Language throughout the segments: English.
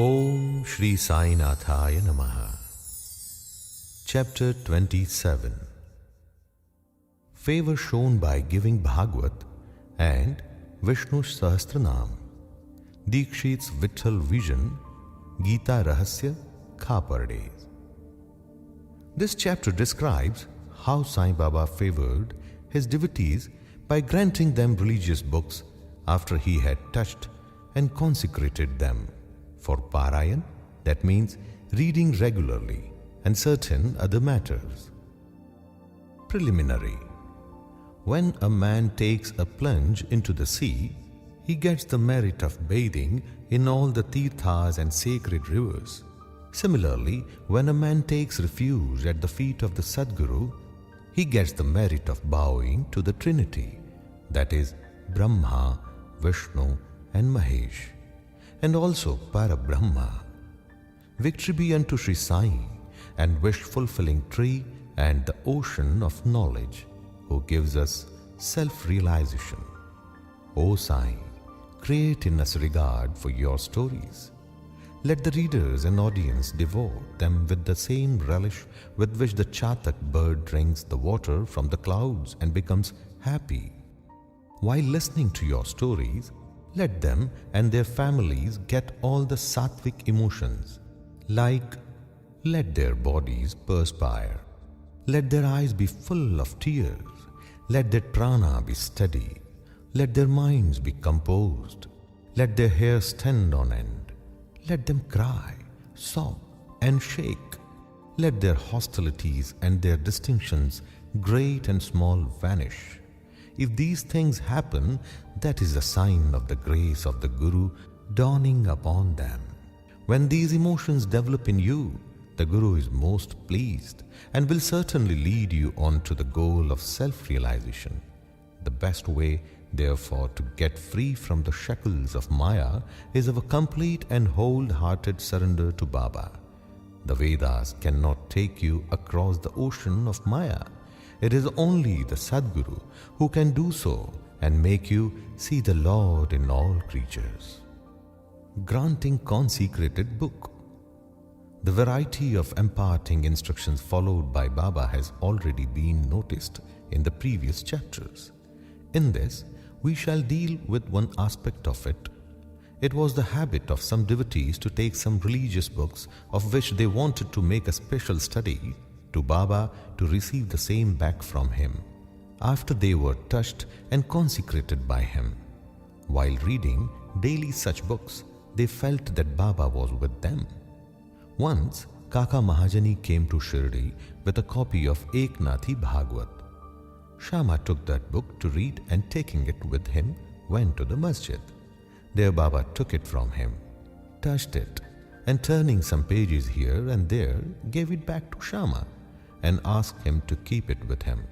Om Shri Sai Nathaya Namaha. Chapter 27. Favor shown by giving Bhagavad and Vishnu Sahasranam. Dikshit's Vitthal Vision, Gita Rahasya, Khapardes. This chapter describes how Sai Baba favored his devotees by granting them religious books after he had touched and consecrated them for Parayan, that means reading regularly, and certain other matters. Preliminary. When a man takes a plunge into the sea, he gets the merit of bathing in all the tirthas and sacred rivers. Similarly, when a man takes refuge at the feet of the Sadguru, he gets the merit of bowing to the Trinity, that is, Brahma, Vishnu and Mahesh, and also Parabrahma. Victory be unto Sri Sai and wish-fulfilling tree and the ocean of knowledge, who gives us self-realization. O Sai, create in us regard for your stories. Let the readers and audience devour them with the same relish with which the chatak bird drinks the water from the clouds and becomes happy. While listening to your stories, let them and their families get all the sattvic emotions, like let their bodies perspire, let their eyes be full of tears, let their prana be steady, let their minds be composed, let their hair stand on end, let them cry, sob and shake, let their hostilities and their distinctions, great and small, vanish. If these things happen, that is a sign of the grace of the Guru dawning upon them. When these emotions develop in you, the Guru is most pleased and will certainly lead you on to the goal of self-realization. The best way, therefore, to get free from the shackles of Maya is of a complete and wholehearted surrender to Baba. The Vedas cannot take you across the ocean of Maya. It is only the Sadguru who can do so and make you see the Lord in all creatures. Granting consecrated book. The variety of imparting instructions followed by Baba has already been noticed in the previous chapters. In this, we shall deal with one aspect of it. It was the habit of some devotees to take some religious books of which they wanted to make a special study to Baba to receive the same back from him, after they were touched and consecrated by him. While reading daily such books, they felt that Baba was with them. Once, Kaka Mahajani came to Shirdi with a copy of Eknathi Bhagavad. Shama took that book to read and taking it with him, went to the masjid. There Baba took it from him, touched it, and turning some pages here and there, gave it back to Shama and asked him to keep it with him.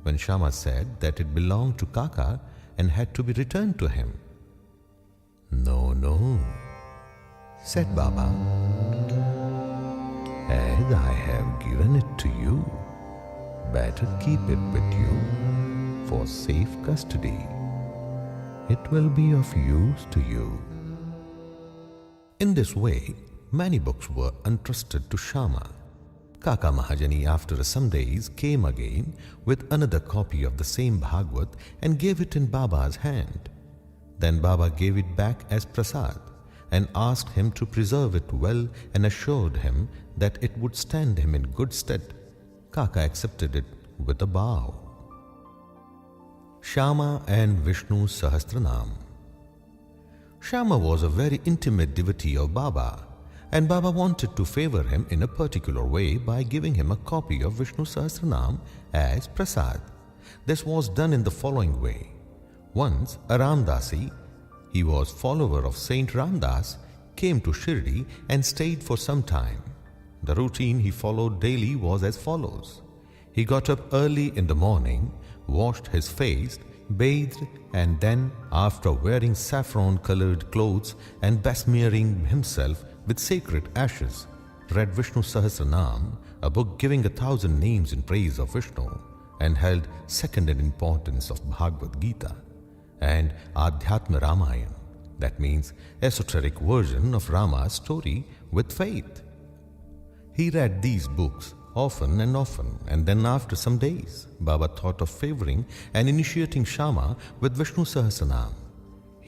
When Shama said that it belonged to Kaka and had to be returned to him. No, no, said Baba. As I have given it to you, better keep it with you for safe custody. It will be of use to you. In this way, many books were entrusted to Shama. Kaka Mahajani after some days came again with another copy of the same Bhagavad and gave it in Baba's hand. Then Baba gave it back as prasad and asked him to preserve it well and assured him that it would stand him in good stead. Kaka accepted it with a bow. Shama and Vishnu Sahasranam. Shama was a very intimate devotee of Baba, and Baba wanted to favor him in a particular way by giving him a copy of Vishnu Sahasranam as prasad. This was done in the following way. Once a Ramdasi, he was follower of Saint Ramdas, came to Shirdi and stayed for some time. The routine he followed daily was as follows. He got up early in the morning, washed his face, bathed, and then, after wearing saffron-colored clothes and besmearing himself with sacred ashes, read Vishnu Sahasranam, a book giving 1,000 names in praise of Vishnu, and held second in importance of Bhagavad Gita and Adhyatma Ramayan, That means esoteric version of Rama's story with faith. He read these books often, and then after some days, Baba thought of favoring and initiating Shama with Vishnu Sahasranam.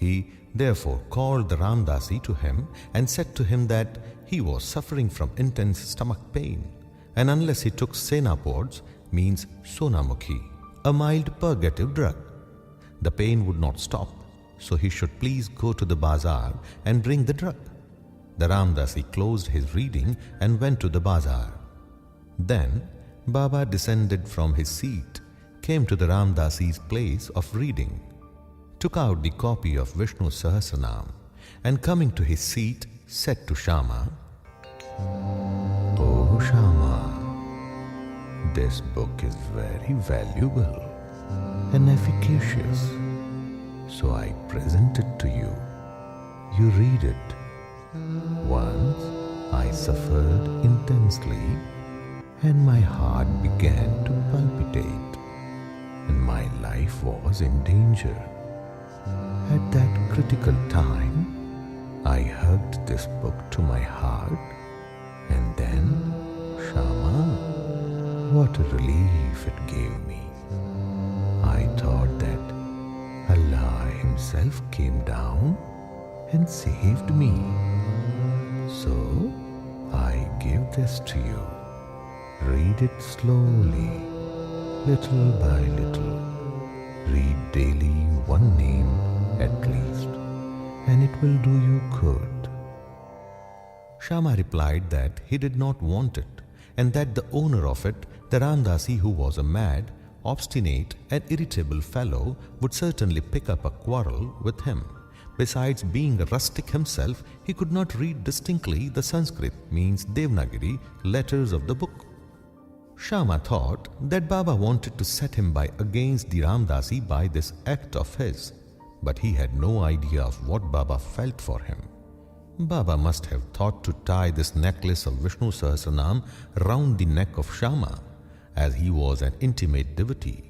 He therefore called the Ramdasi to him and said to him that he was suffering from intense stomach pain, and unless he took Senapods, means Sonamukhi, a mild purgative drug, the pain would not stop, so he should please go to the bazaar and bring the drug. The Ramdasi closed his reading and went to the bazaar. Then Baba descended from his seat, came to the Ramdasi's place of reading, took out the copy of Vishnu Sahasranam, and coming to his seat said to Shama, "Oh Shama, this book is very valuable and efficacious, so I present it to you. You read it. Once I suffered intensely and my heart began to palpitate and my life was in danger. At that critical time, I hugged this book to my heart, and then, Shama, what a relief it gave me. I thought that Allah Himself came down and saved me. So, I give this to you. Read it slowly, little by little. Read daily one name at least, and it will do you good." Shama replied that he did not want it, and that the owner of it, the Ramdasi, who was a mad, obstinate and irritable fellow, would certainly pick up a quarrel with him. Besides being a rustic himself, he could not read distinctly the Sanskrit, means Devanagari, letters of the book. Shama thought that Baba wanted to set him by against the Ramdasi by this act of his, but he had no idea of what Baba felt for him. Baba must have thought to tie this necklace of Vishnu Sahasranam round the neck of Shama, as he was an intimate devotee,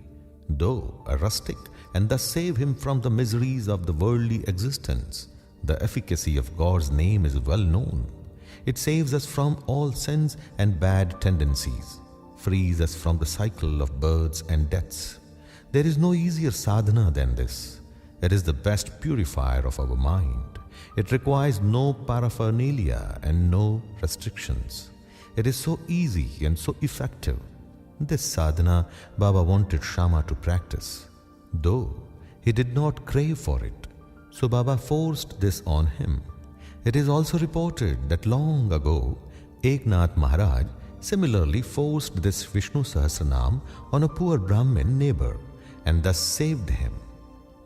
though a rustic, and thus save him from the miseries of the worldly existence. The efficacy of God's name is well known. It saves us from all sins and bad tendencies, frees us from the cycle of births and deaths. There is no easier sadhana than this. It is the best purifier of our mind. It requires no paraphernalia and no restrictions. It is so easy and so effective. This sadhana Baba wanted Shama to practice, though he did not crave for it. So Baba forced this on him. It is also reported that long ago, Eknath Maharaj similarly forced this Vishnu Sahasranam on a poor Brahmin neighbor and thus saved him.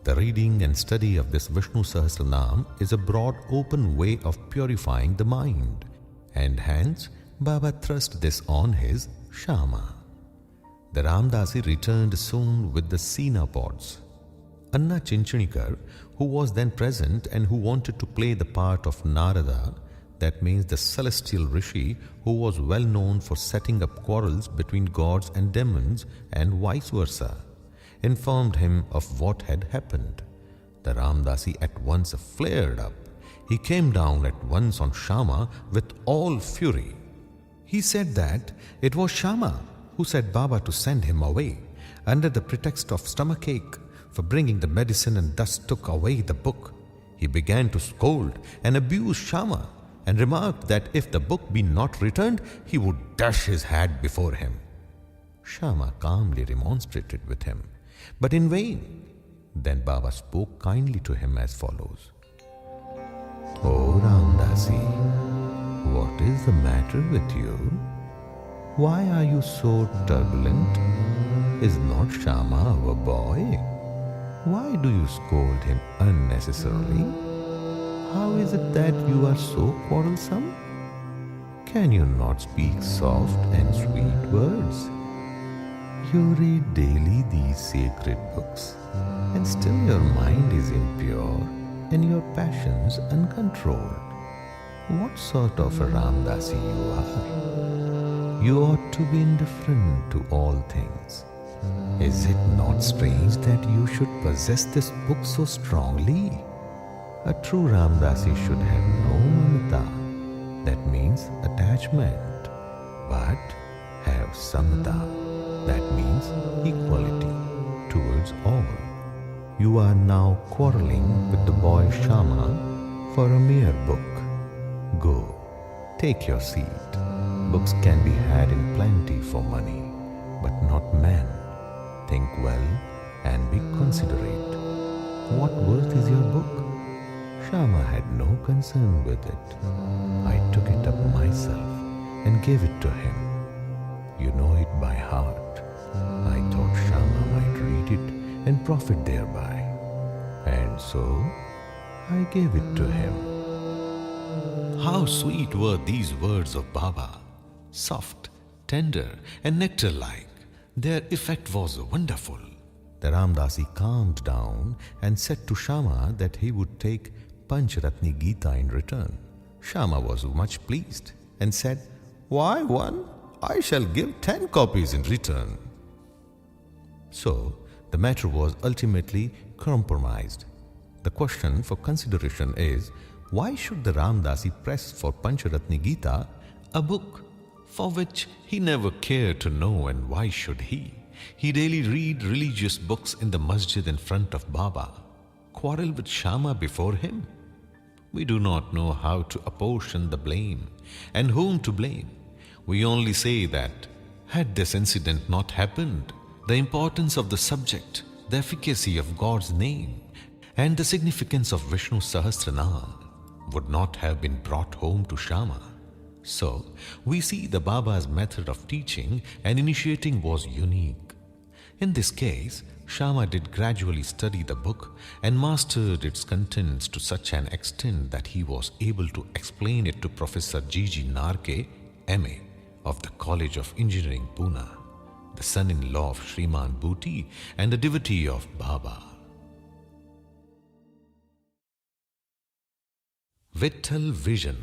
The reading and study of this Vishnu Sahasranam is a broad open way of purifying the mind, and hence Baba thrust this on his Shama. The Ramdasi returned soon with the Senapods. Anna Chinchanikar, who was then present and who wanted to play the part of Narada, that means the celestial rishi who was well known for setting up quarrels between gods and demons and vice versa, informed him of what had happened. The Ramdasi at once flared up. He came down at once on Shama with all fury. He said that it was Shama who said Baba to send him away under the pretext of stomachache for bringing the medicine, and thus took away the book. He began to scold and abuse Shama and remarked that if the book be not returned, he would dash his hat before him. Shama calmly remonstrated with him, but in vain. Then Baba spoke kindly to him as follows: "O Ramdasi, what is the matter with you? Why are you so turbulent? Is not Shama our boy? Why do you scold him unnecessarily? How is it that you are so quarrelsome? Can you not speak soft and sweet words? You read daily these sacred books, and still your mind is impure and your passions uncontrolled. What sort of a Ramdasi you are? You ought to be indifferent to all things. Is it not strange that you should possess this book so strongly? A true Ramdasi should have no mamata, that means attachment, but have samata, that means equality towards all. You are now quarreling with the boy Shama for a mere book. Go, take your seat. Books can be had in plenty for money, but not men. Think well and be considerate. What worth is your book? Shama had no concern with it. I took it up myself and gave it to him. You know it by heart. I thought Shama might read it and profit thereby. And so I gave it to him. How sweet were these words of Baba! Soft, tender, and nectar-like. Their effect was wonderful. The Ramdasi calmed down and said to Shama that he would take Pancharatni Gita in return. Shama was much pleased and said, "Why one? I shall give 10 copies in return." So, the matter was ultimately compromised. The question for consideration is, why should the Ramdasi press for Pancharatni Gita, a book for which he never cared to know, and why should he? He daily read religious books in the masjid in front of Baba. Quarrel with Shama before him? We do not know how to apportion the blame and whom to blame. We only say that, had this incident not happened, the importance of the subject, the efficacy of God's name, and the significance of Vishnu Sahasranam would not have been brought home to Shama. So, we see the Baba's method of teaching and initiating was unique. In this case, Shama did gradually study the book and mastered its contents to such an extent that he was able to explain it to Professor G.G. Narke, M.A. of the College of Engineering, Pune, the son-in-law of Shriman Bhuti and a devotee of Baba. Vitthal Vision.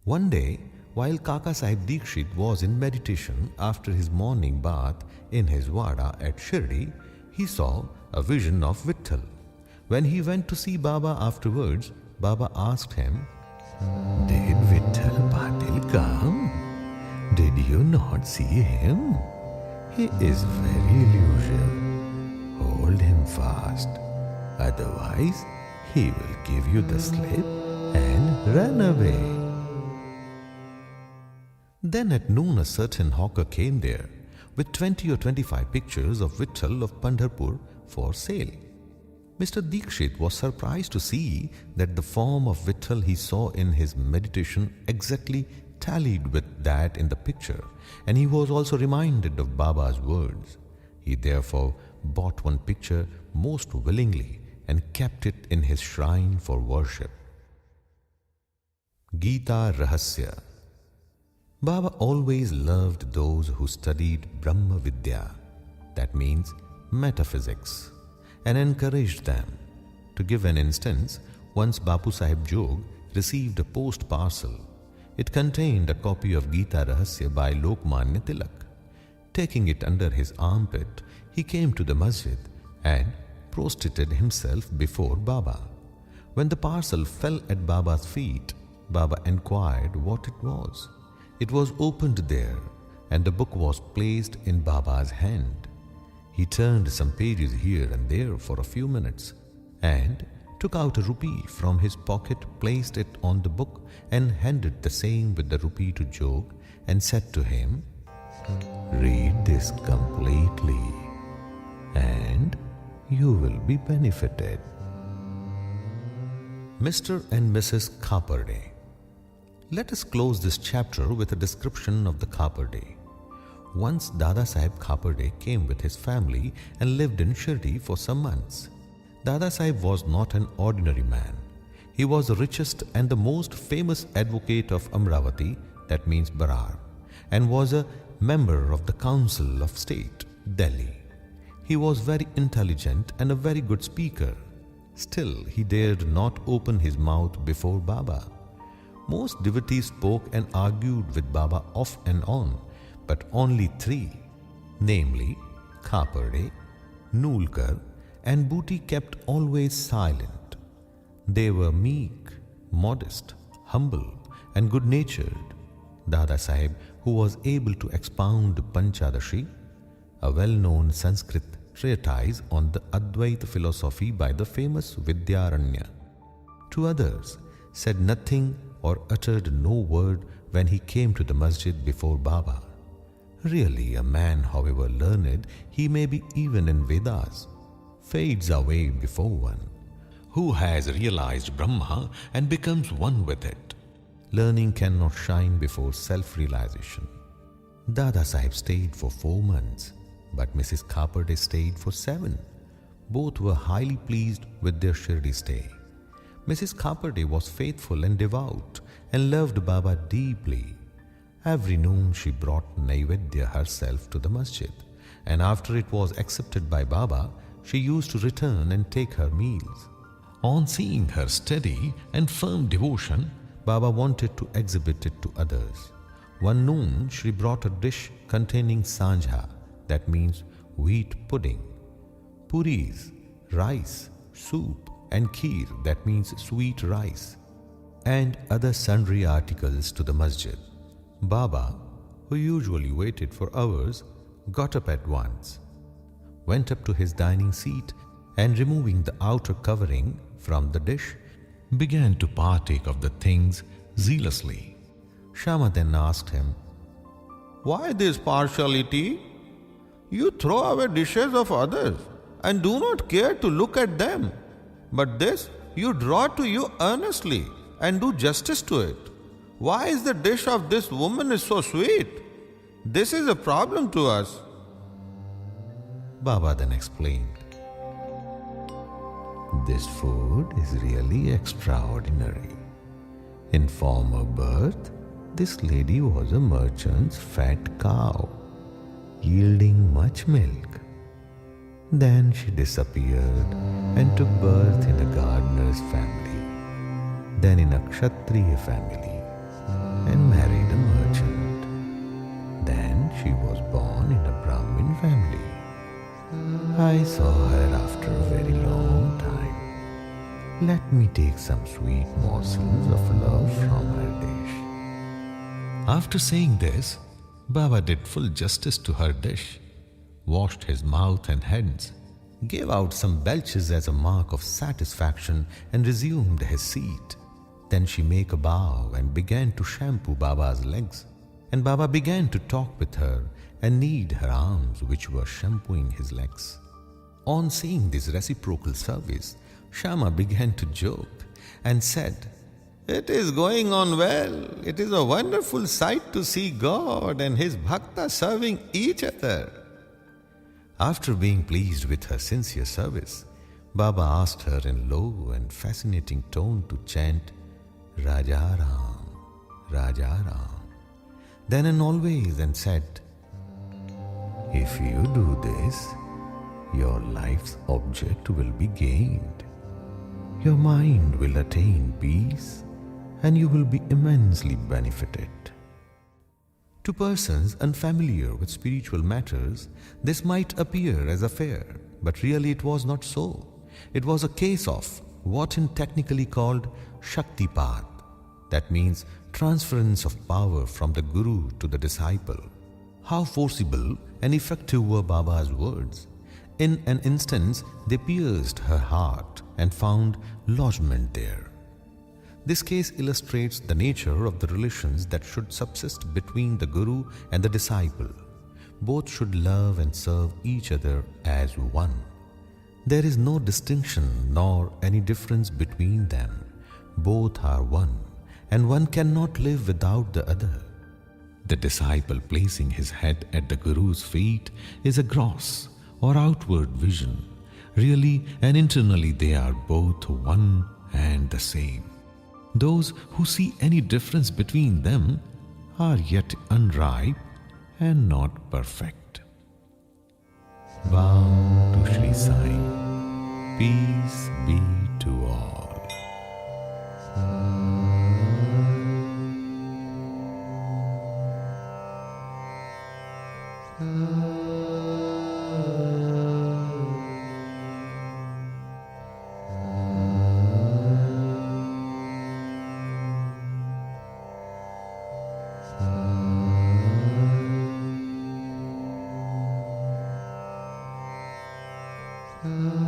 One day, while Kaka Sahib Dikshit was in meditation after his morning bath in his vada at Shirdi, he saw a vision of Vitthal. When he went to see Baba afterwards, Baba asked him, "Did Vitthal Patil come? Did you not see him? He is very elusive. Hold him fast. Otherwise, he will give you the slip and run away." Then at noon a certain hawker came there with 20 or 25 pictures of Vitthal of Pandharpur for sale. Mr. Dikshit was surprised to see that the form of Vitthal he saw in his meditation exactly tallied with that in the picture, and he was also reminded of Baba's words. He therefore bought one picture most willingly and kept it in his shrine for worship. Gita Rahasya. Baba always loved those who studied Brahma Vidya, that means metaphysics, and encouraged them. To give an instance, once Bapu Sahib Jog received a post parcel. It contained a copy of Gita Rahasya by Lokmanya Tilak. Taking it under his armpit, he came to the masjid and prostrated himself before Baba. When the parcel fell at Baba's feet, Baba inquired what it was. It was opened there, and the book was placed in Baba's hand. He turned some pages here and there for a few minutes and took out a rupee from his pocket, placed it on the book and handed the same with the rupee to Jog and said to him, "Read this completely and you will be benefited." Mr. and Mrs. Kaperde. Let us close this chapter with a description of the Kaperde. Once Dada Sahib Kaperde came with his family and lived in Shirdi for some months. Dada Sahib was not an ordinary man. He was the richest and the most famous advocate of Amravati, that means Barar, and was a member of the Council of State, Delhi. He was very intelligent and a very good speaker. Still, he dared not open his mouth before Baba. Most devotees spoke and argued with Baba off and on, but only three, namely Kaperde, Nulkar, and Bhuti kept always silent. They were meek, modest, humble, and good-natured. Dada Saheb, who was able to expound Panchadashi, a well-known Sanskrit treatise on the Advaita philosophy by the famous Vidyaranya, to others, said nothing or uttered no word when he came to the masjid before Baba. Really, a man, however learned he may be even in Vedas, fades away before one who has realized Brahma and becomes one with it. Learning cannot shine before self-realization. Dada Saheb stayed for 4 months, but Mrs. Kapade stayed for 7. Both were highly pleased with their Shirdi stay. Mrs. Kapade was faithful and devout and loved Baba deeply. Every noon she brought Naivedya herself to the masjid, and after it was accepted by Baba, she used to return and take her meals. On seeing her steady and firm devotion, Baba wanted to exhibit it to others. One noon she brought a dish containing sanja, that means wheat pudding, puris, rice, soup, and kheer, that means sweet rice, and other sundry articles to the masjid. Baba, who usually waited for hours, got up at once, went up to his dining seat, and removing the outer covering from the dish, began to partake of the things zealously. Shama then asked him, "Why this partiality? You throw away dishes of others and do not care to look at them. But this you draw to you earnestly and do justice to it. Why is the dish of this woman is so sweet? This is a problem to us." Baba then explained, "This food is really extraordinary. In former birth, this lady was a merchant's fat cow, yielding much milk. Then she disappeared and took birth in a gardener's family, then in a Kshatriya family, and married a merchant. Then she was born in a Brahmin family. I saw her after a very long time. Let me take some sweet morsels of love from her dish." After saying this, Baba did full justice to her dish, washed his mouth and hands, gave out some belches as a mark of satisfaction, and resumed his seat. Then she made a bow and began to shampoo Baba's legs, and Baba began to talk with her and knead her arms, which were shampooing his legs. On seeing this reciprocal service, Shama began to joke and said, "It is going on well. It is a wonderful sight to see God and His bhakta serving each other." After being pleased with her sincere service, Baba asked her in low and fascinating tone to chant Raja Ram, Raja Ram, then and always, and said, "If you do this, your life's object will be gained. Your mind will attain peace, and you will be immensely benefited." To persons unfamiliar with spiritual matters, this might appear as a fair, but really it was not so. It was a case of what is technically called Shaktipat, that means transference of power from the Guru to the disciple. How forcible and effective were Baba's words! In an instance, they pierced her heart and found lodgment there. This case illustrates the nature of the relations that should subsist between the Guru and the disciple. Both should love and serve each other as one. There is no distinction nor any difference between them. Both are one, and one cannot live without the other. The disciple placing his head at the Guru's feet is a gross or outward vision. Really and internally they are both one and the same. Those who see any difference between them are yet unripe and not perfect. Bow to Shri Sai. Peace be to all. Ah.